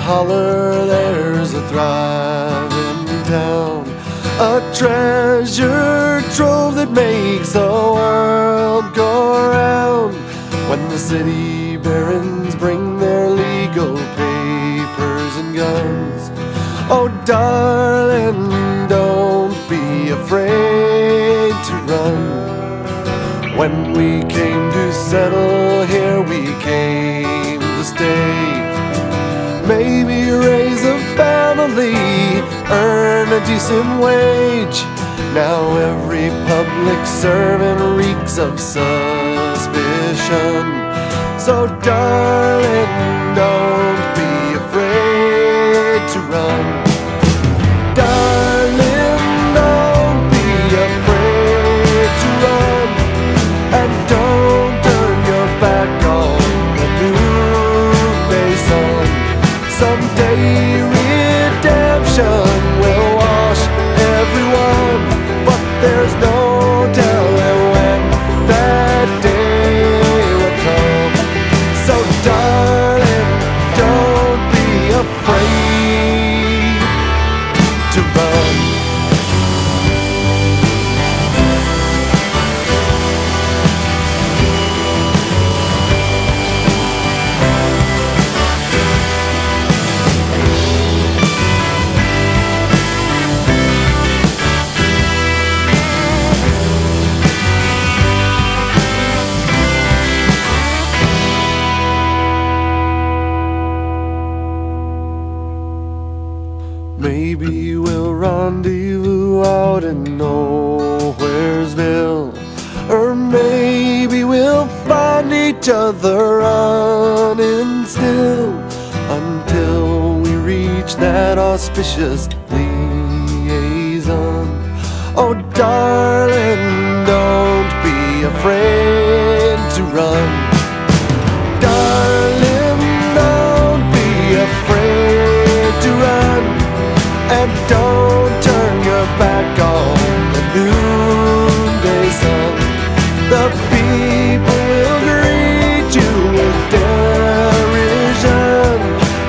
holler, there's a thriving town, a treasure trove that makes the world go round. When the city barons bring their legal papers and guns, oh darling, don't be afraid to run. When we came to settle here, we came to stay. Maybe raise a family, earn a decent wage. Now every public servant reeks of suspicion. So darling, don't be afraid to run. Darling, don't be afraid to run. And don't turn your back on the noonday sun. Someday redemption will wash everyone, but there's no telling when that day will come. So darling, don't be afraid to run. Maybe we'll rendezvous out in Nowheresville, or maybe we'll find each other running still, until we reach that auspicious liaison. Oh darling, don't be afraid to run. Darling, don't be afraid to run. And don't turn your back on the noonday sun. The people will greet you with derision.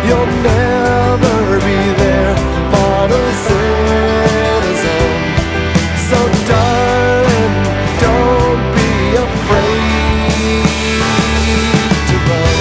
You'll never be their model citizen. So darling, don't be afraid to run.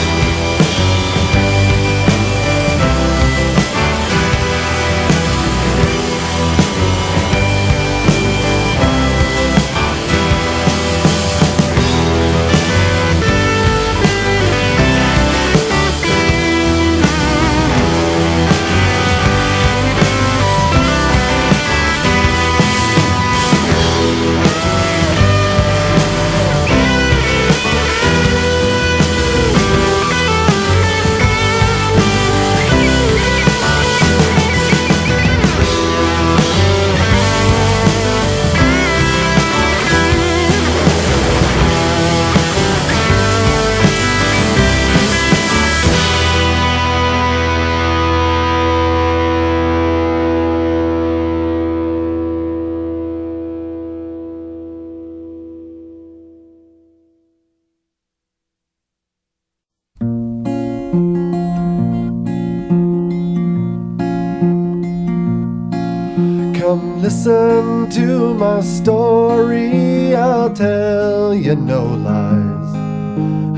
Come listen to my story, I'll tell you no lies.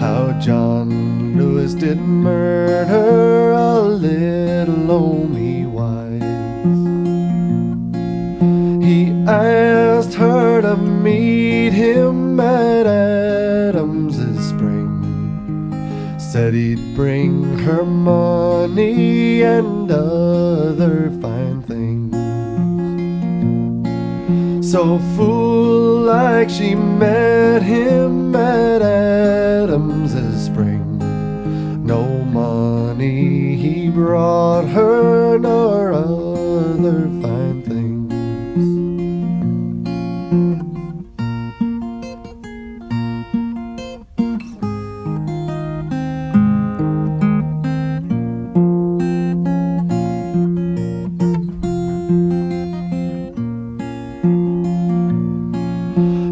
How John Lewis did murder a little Omie Wise. He asked her to meet him at Adams's spring. Said he'd bring her money and other fine things. So fool-like she met him at Adams's spring. No money he brought her, nor other fine things.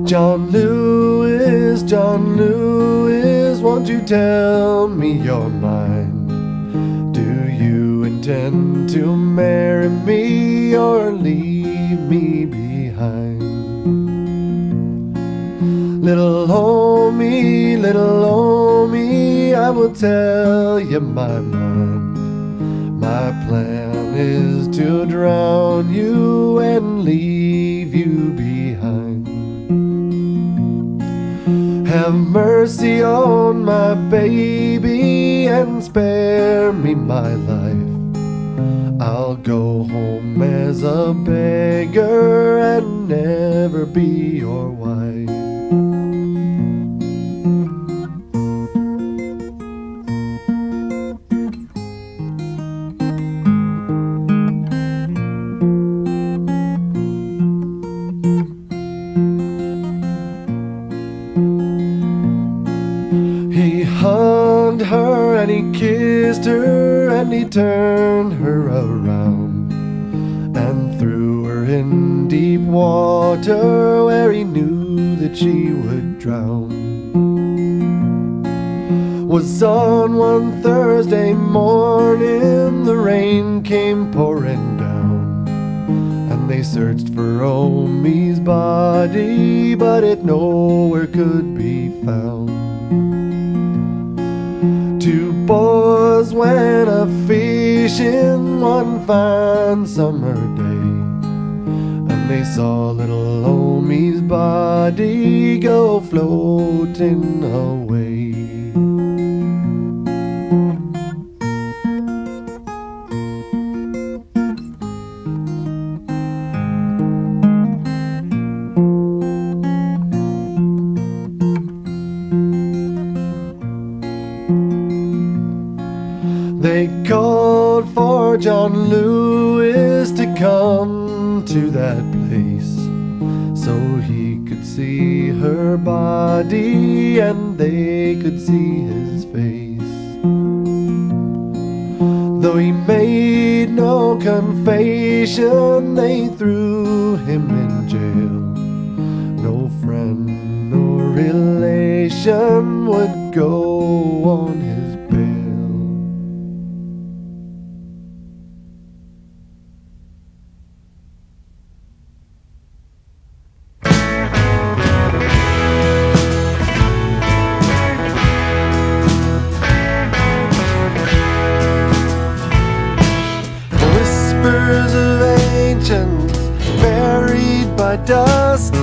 John Lewis, won't you tell me your mind? Do you intend to marry me or leave me behind. Little Omie, I will tell you my mind. My plan is to drown you and leave you behind. Have mercy on my baby and spare me my life. I'll go home as a beggar and never be your wife. He hugged her and he kissed her and he turned her around and threw her in deep water where he knew that she would drown. Was on one Thursday morning, the rain came pouring down, and they searched for Omie's body, but it nowhere could be found. Two boys went a-fishing one fine summer day, and they saw little Omie's body go floating away. They called for John Lewis to come to that place so he could see her body and they could see his face. Though he made no confession, they threw him in jail. No friend nor relation would go on his bail. Buried by dust,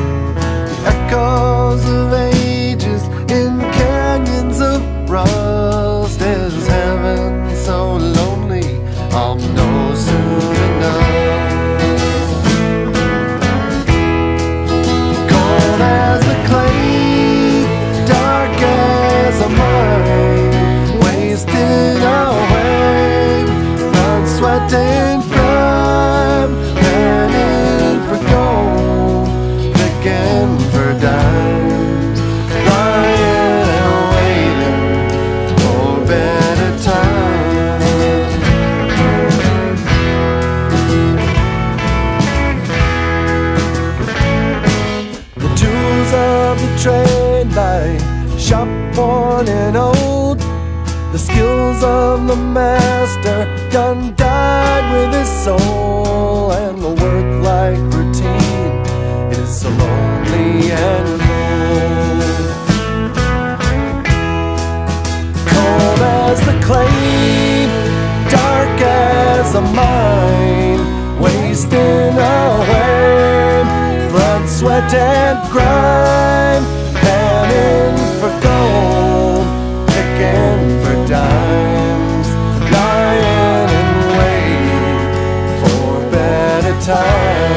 echoes of ages in canyons of rust. Is heaven so lonely? I'll know soon enough. Cold as the clay, dark as a mine, wasted away, blood, sweat and crime, burning for gold, picking for dimes, lying and waiting for better times. The tools of the trade lie sharp, worn and old. The skills of the master done died with his soul, and the work like routine is so lonely and cold. Cold as the clay, dark as a mine, wasting away, blood, sweat and grime, panning for gold, picking for dimes, lying and waiting for better times.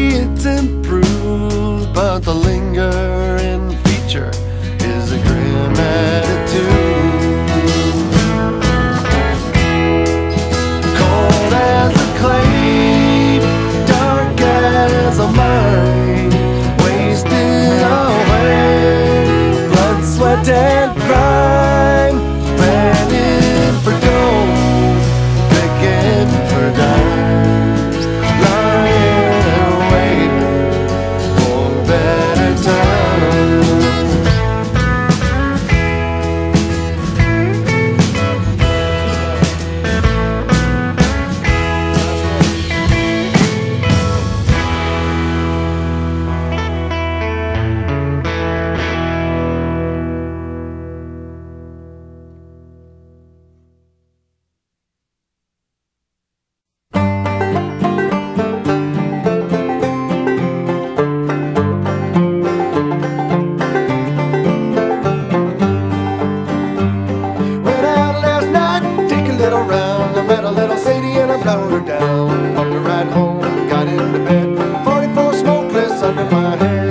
it's improved, but the lingering feature is a grim attitude. Cold as a clay, dark as a mine, wasted away, blood, sweat and crime, planning for gold, begging for dimes, lying and waiting for better times. Went out last night, take a little round. I met a little Sadie and I blowed her down. On the ride home, got into bed, 44 smokeless under my head.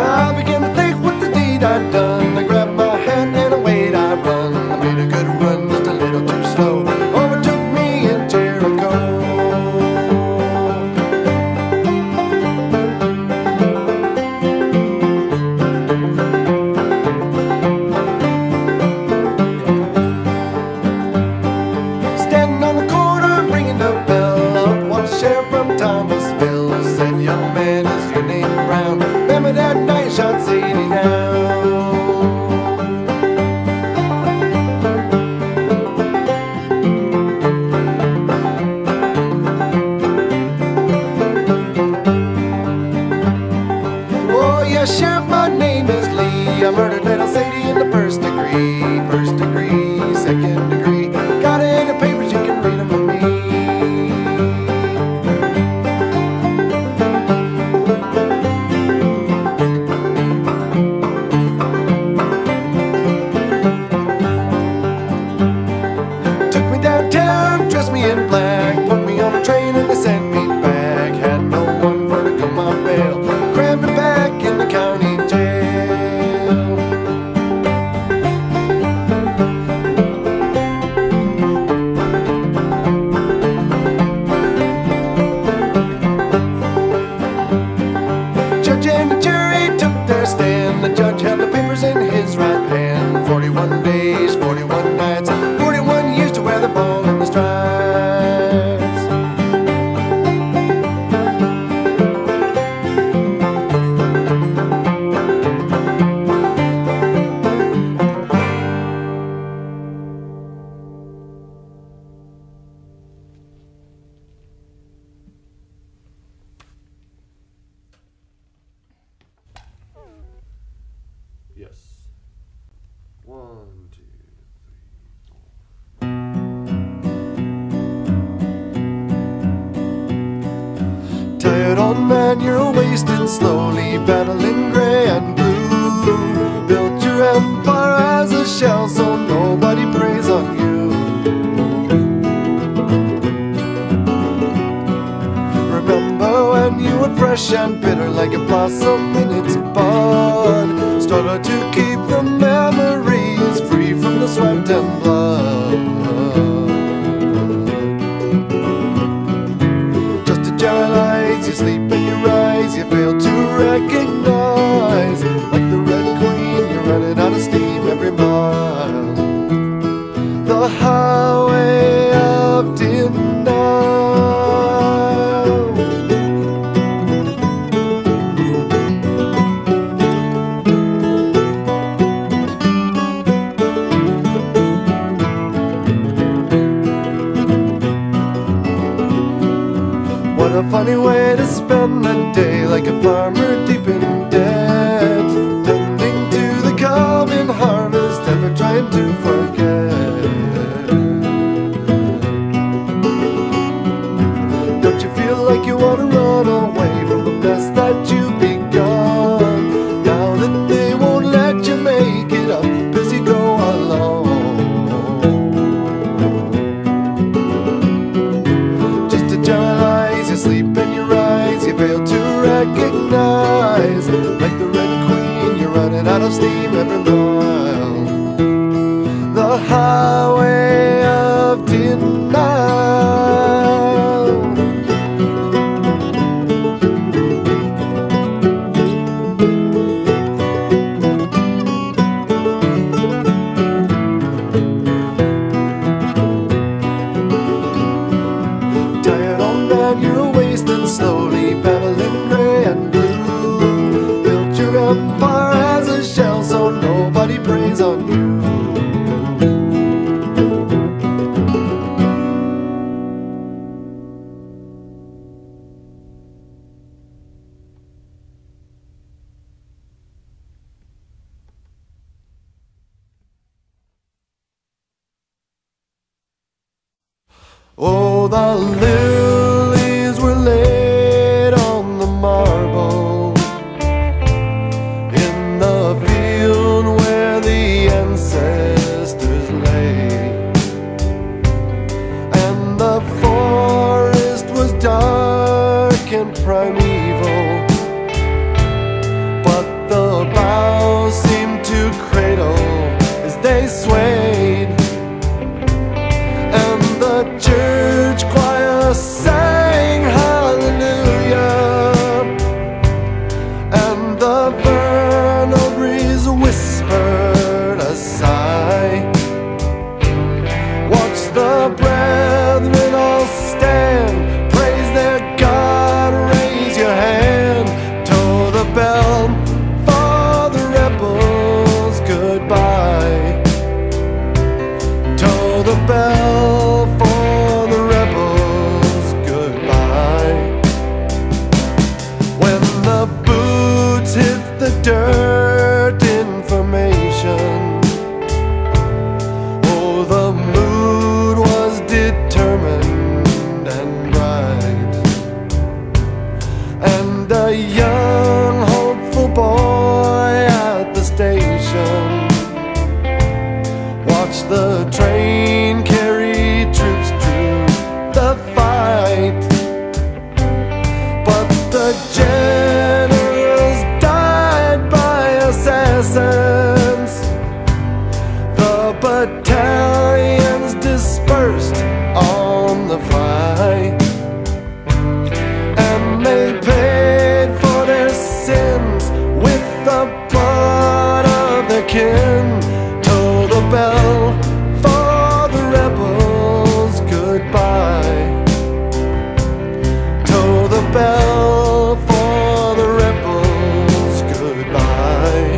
I began to think what the deed I'd done. I grabbed my hat and away I run. I made a good run, just a little too slow. Overtook me in Jericho. Standing on the corner, ringing the bell up, watched the sheriff from Thomasville. Said, young man, is your name Brown? Remember that night you shot Sadie down? Oh yeah, Sheriff, my name is Lee. I murdered little Sadie in the first degree. First degree, second degree. Got it in the papers, you can read them from me. Took me downtown, dressed me in black, put me on a train and they sent me back. Had no one vertigo my bail, crammed me back in the county jail. Judge and the jury took their stand. The judge held the papers in his right hand. 41 days, 41 nights, 41 years to wear the ball and the stripes. Yes. 1, 2, 3, 4. Tired old man, you're wasting slowly, battling gray and blue. Built your empire as a shell, so nobody preys on you. Remember when you were fresh and bitter, like a blossom in its bud. Struggle to keep the memories free from the sweat and blood. Just a jar of lights, you sleep and you rise, you fail to recognize. Like the Red Queen, you're running out of steam every mile. The highway of denial. running out of steam every mile. The highway of denial. Tired old man, you're wasting slowly, battling gray and blue. Built your empire as a shell so nobody preys on you. Oh, the lilies were laid on the marble in the field where the ancestors lay, and the forest was dark and primeval, but the boughs seemed to cradle as they swayed. The church choir sang hallelujah, and the vernal breeze whispered a sigh. Watch the brethren all stand, praise their God, raise your hand, toll the bell for the rebels goodbye, toll the bell for the rebels goodbye. When the boots hit the dirt in formation, oh, the mood was determined and bright, and a young hopeful boy at the station watched the train carry troops through the fight. But the generals died by assassins, the battalions dispersed on the fly, and they paid for their sins with the blood of their kin. Toll the bell for the rebels goodbye, toll the bell for the rebels goodbye.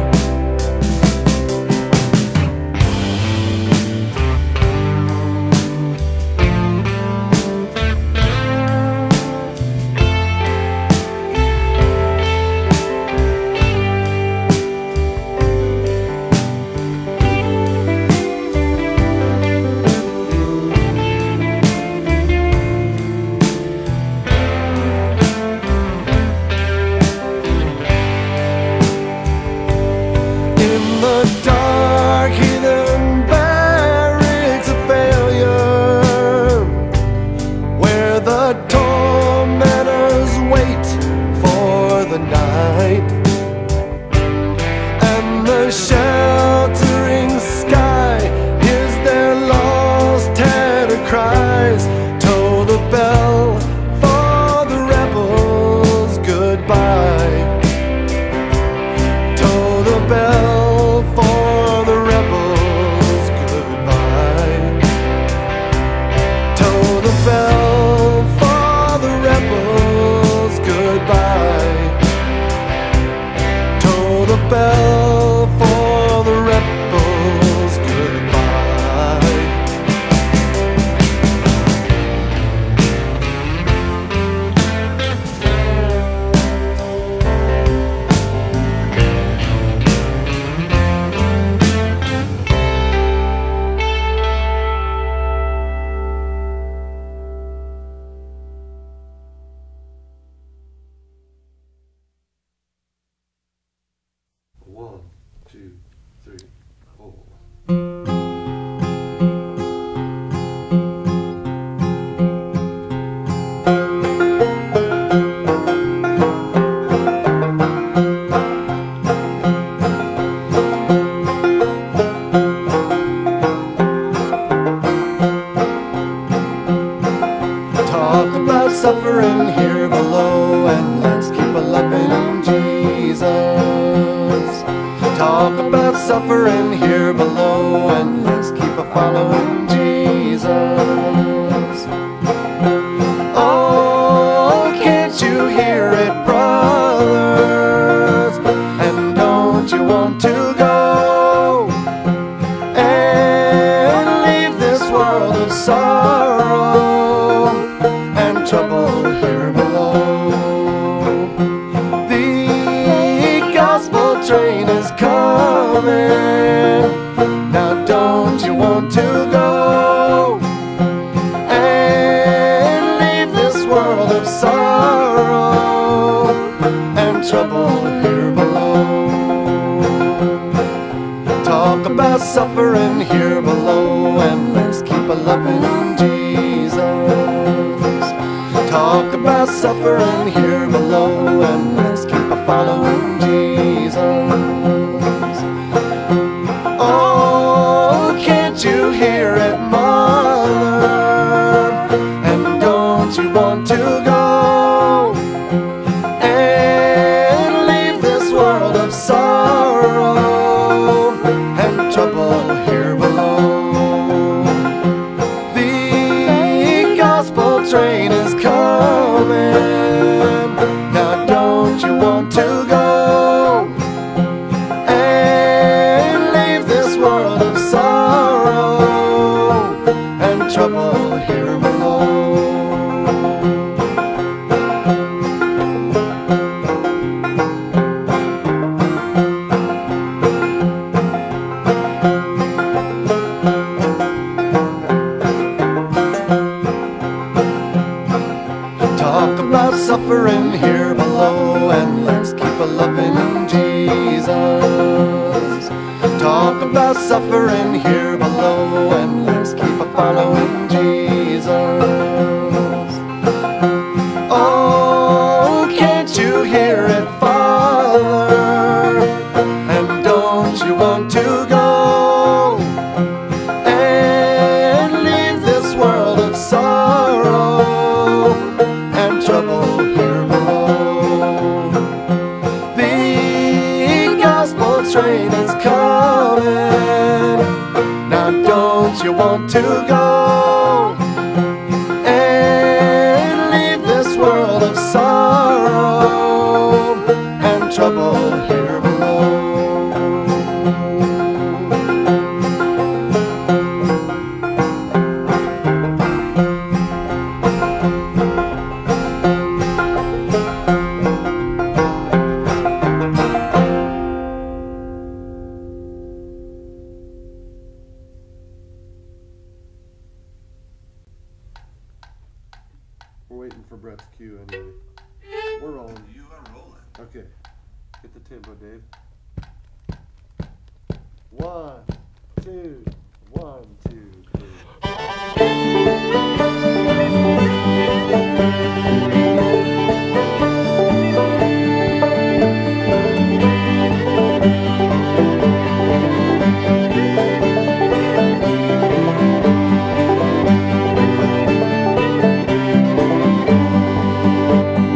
Sheltering sky hears their lost tattered cries. Toll the bell for the rebels goodbye, toll the bell for the rebels goodbye, toll the bell for the rebels goodbye, toll the bell for the rebels goodbye. One, two, three, four. Talk about suffering here below, and let's keep a following Jesus. Oh, can't you hear it, brothers? And don't you want to go and leave this world of sorrow and trouble here below? The gospel train is coming. Now don't you want to go and leave this world of sorrow and trouble here below? Talk about suffering here below, and let's keep a loving Jesus. Talk about suffering here below, and let's keep a following Jesus. Oh, can't you hear it, mother? And don't you want to go and leave this world of sorrow and trouble here below? The gospel train is coming. Now don't you want to go and leave this world of sorrow and trouble here below? Talk about suffering here below, and let's keep a loving Jesus. Talk about suffering here below, and let's keep a following Jesus. Oh, can't you hear it, Father? And don't you want to go and leave this world of sorrow and trouble here below? The gospel train is coming. Now don't you want to go and leave this world of sorrow and trouble here below? We're waiting for Brett's cue anyway. We're rolling. You are rolling. Okay. Get the tempo, Dave. 1, 2, 1, 2,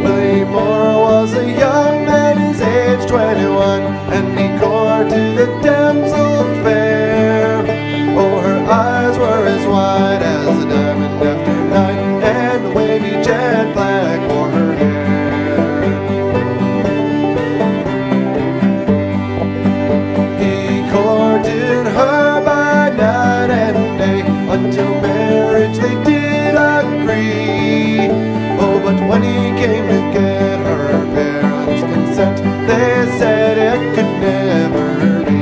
Willie Moore was a young man, his age 21, and he courted a damsel fair. Oh, her eyes were as wide as a diamond after night, and the wavy jet black wore her hair. He courted her by night and day, until marriage they did agree. Oh, but when he came to get her parents' consent, they said it could never be.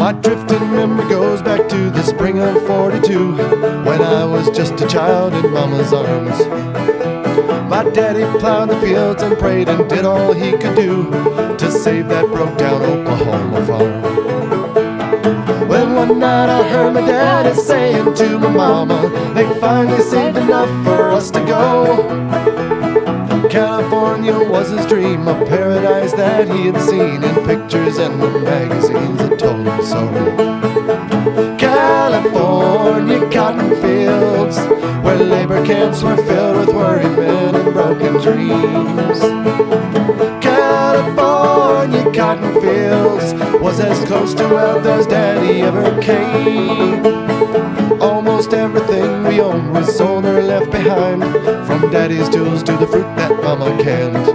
My drifting memory goes back to the spring of '42, when I was just a child in Mama's arms. My daddy plowed the fields and prayed and did all he could do to save that broke down Oklahoma farm. When one night I heard my daddy saying to my mama, they finally saved enough for us to go. California was his dream, a paradise that he had seen in pictures and the magazines that told him so. California cotton fields, where labor camps were filled with worried men and broken dreams. California cotton fields was as close to wealth as Daddy ever came. Almost everything we owned was sold or left behind, from Daddy's tools to the fruit that Mama canned.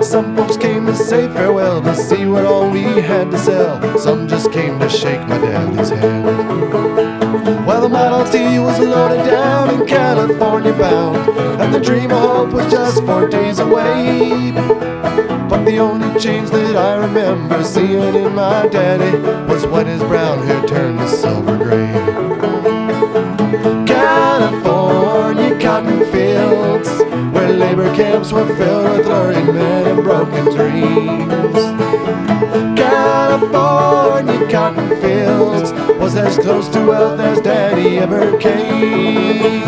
Some folks came to say farewell, to see what all we had to sell. Some just came to shake my daddy's hand. Well, the Model T was loaded down and California bound, and the dream of hope was just 4 days away. But the only change that I remember seeing in my daddy was when his brown hair turned to silver gray. California cotton fields, where labor camps were filled with lurid men and broken dreams. California cotton fields was as close to wealth as Daddy ever came.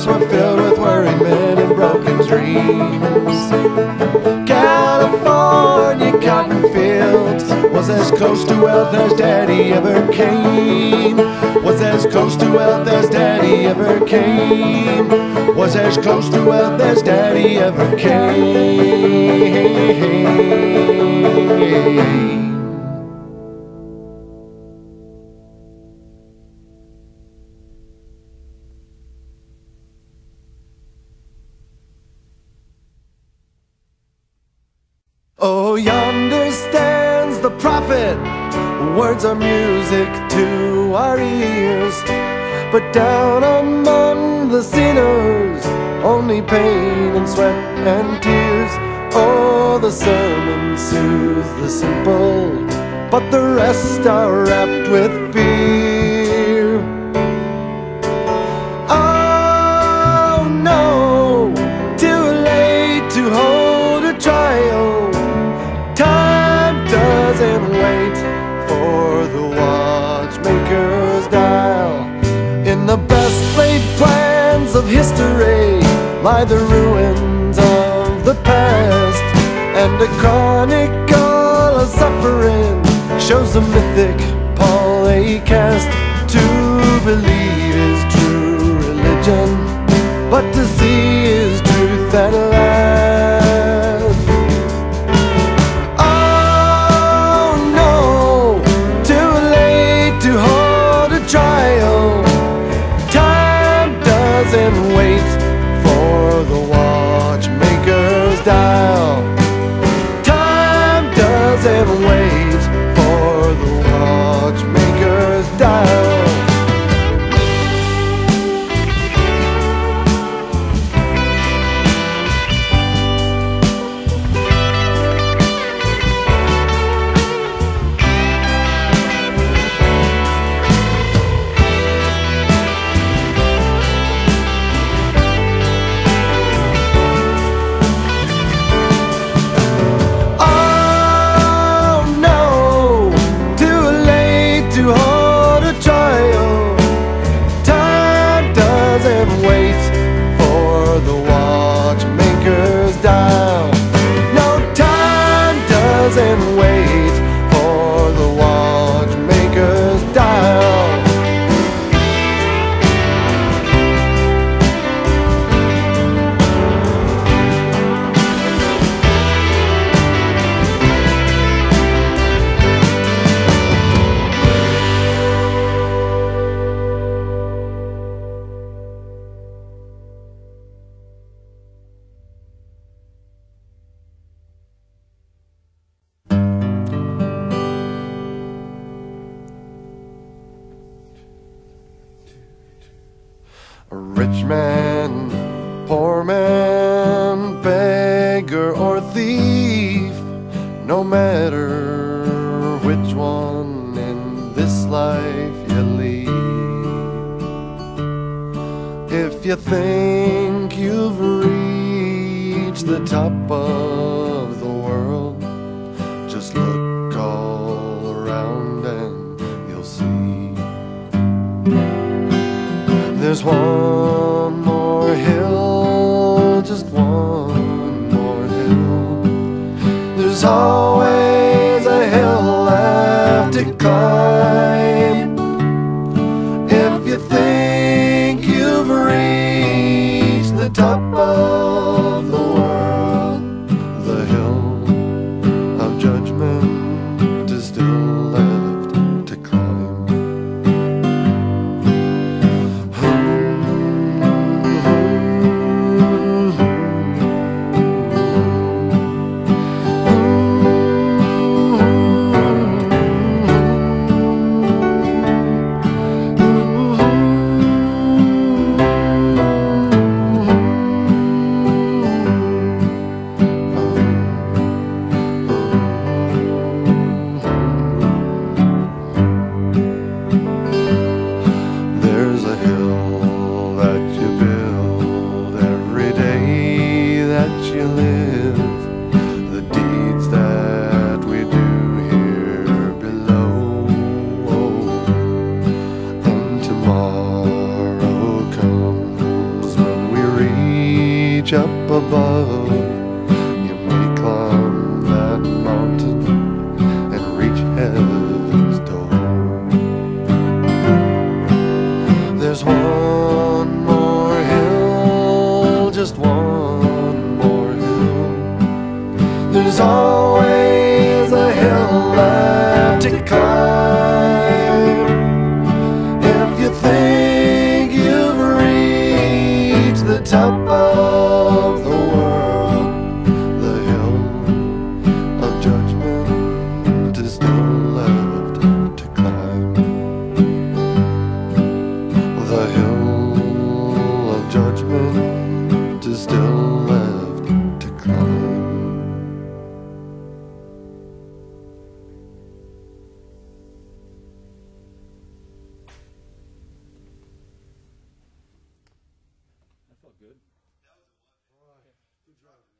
Were filled with worried men and broken dreams. California cotton fields was as close to wealth as Daddy ever came. Was as close to wealth as Daddy ever came. Was as close to wealth as Daddy ever came. Oh, yonder stands the prophet, words are music to our ears. But down among the sinners, only pain and sweat and tears. Oh, the sermon soothes the simple, but the rest are wrapped with fear. Oh no, too late to hold a trial. Time doesn't wait for the watchmaker's dial. In the best laid plans of history lie the ruins of the past, and a chronicle of suffering shows the mythic pall they cast. To believe is true religion, but to see is truth at last. And wait for the watchmaker's dial. Time doesn't wait for the watchmaker's dial. man, poor man, beggar or thief, no matter which one in this life you lead. If you think you've reached the top of the world, just look all around and you'll see there's one more hill, just one more hill. There's always a hill left to climb. If you think you've reached the top of the world, the hill of judgment is still left to climb. Up above, you may climb that mountain and reach heaven's door. There's one more hill, just one more hill. There's always a hill left to climb. If you think you've reached the top of the world, the hill of judgment is still left to climb. The hill of judgment is still left to climb. That felt good. Good job.